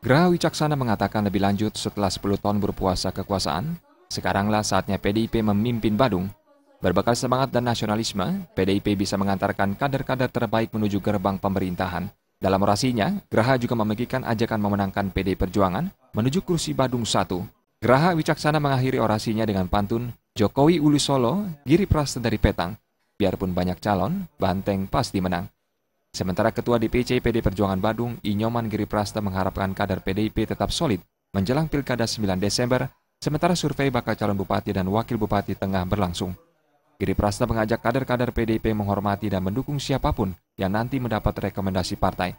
Graha Wicaksana mengatakan lebih lanjut setelah 10 tahun berpuasa kekuasaan, sekaranglah saatnya PDIP memimpin Badung. Berbekal semangat dan nasionalisme, PDIP bisa mengantarkan kader-kader terbaik menuju gerbang pemerintahan. Dalam orasinya, Graha juga membagikan ajakan memenangkan PD Perjuangan menuju kursi Badung 1. Graha Wicaksana mengakhiri orasinya dengan pantun, Jokowi Ulu Solo, Giri Prasta dari Petang. Biarpun banyak calon, Banteng pasti menang. Sementara Ketua DPC PD Perjuangan Badung, Inyoman Giri Prasta mengharapkan kader PDIP tetap solid menjelang Pilkada 9 Desember, sementara survei bakal calon bupati dan wakil bupati tengah berlangsung. Giri Prasta mengajak kader-kader PDIP menghormati dan mendukung siapapun yang nanti mendapat rekomendasi partai.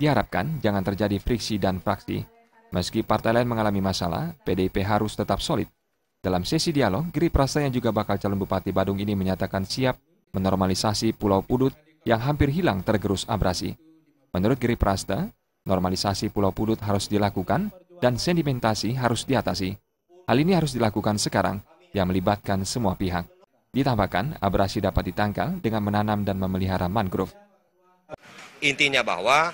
Diharapkan jangan terjadi friksi dan fraksi. Meski partai lain mengalami masalah, PDIP harus tetap solid. Dalam sesi dialog, Giri Prasta yang juga bakal calon bupati Badung ini menyatakan siap menormalisasi Pulau Pudut yang hampir hilang tergerus abrasi. Menurut Giri Prasta, normalisasi Pulau Pudut harus dilakukan dan sedimentasi harus diatasi. Hal ini harus dilakukan sekarang yang melibatkan semua pihak. Ditambahkan, abrasi dapat ditangkal dengan menanam dan memelihara mangrove. Intinya bahwa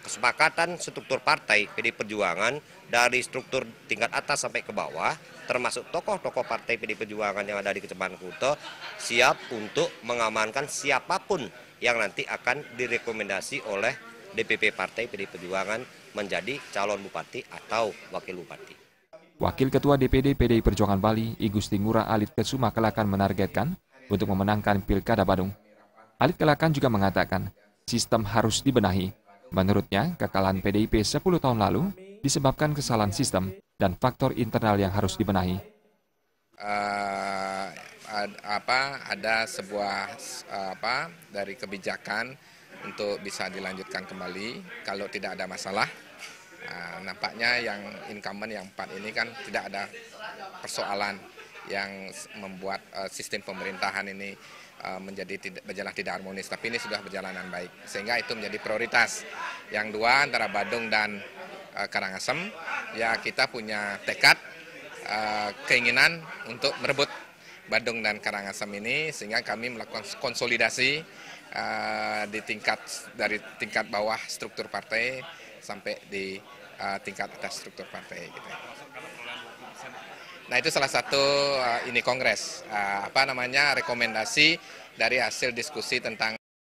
kesepakatan struktur partai PD Perjuangan dari struktur tingkat atas sampai ke bawah, termasuk tokoh-tokoh partai PD Perjuangan yang ada di Kecamatan Kuto, siap untuk mengamankan siapapun yang nanti akan direkomendasi oleh DPP Partai PD Perjuangan menjadi calon bupati atau wakil bupati. Wakil Ketua DPD PDI Perjuangan Bali, I Gusti Ngurah Alit Kesuma Kelakan menargetkan untuk memenangkan Pilkada Badung. Alit Kelakan juga mengatakan, sistem harus dibenahi. Menurutnya, kekalahan PDIP 10 tahun lalu disebabkan kesalahan sistem dan faktor internal yang harus dibenahi. Ada sebuah dari kebijakan untuk bisa dilanjutkan kembali kalau tidak ada masalah. Nampaknya yang incumbent yang 4 ini kan tidak ada persoalan yang membuat sistem pemerintahan ini berjalan tidak harmonis, tapi ini sudah berjalan dengan baik, sehingga itu menjadi prioritas. Yang dua antara Badung dan Karangasem, ya kita punya tekad, keinginan untuk merebut Badung dan Karangasem ini, sehingga kami melakukan konsolidasi dari tingkat bawah struktur partai sampai di tingkat atas struktur partai gitu. Nah, itu salah satu ini kongres rekomendasi dari hasil diskusi tentang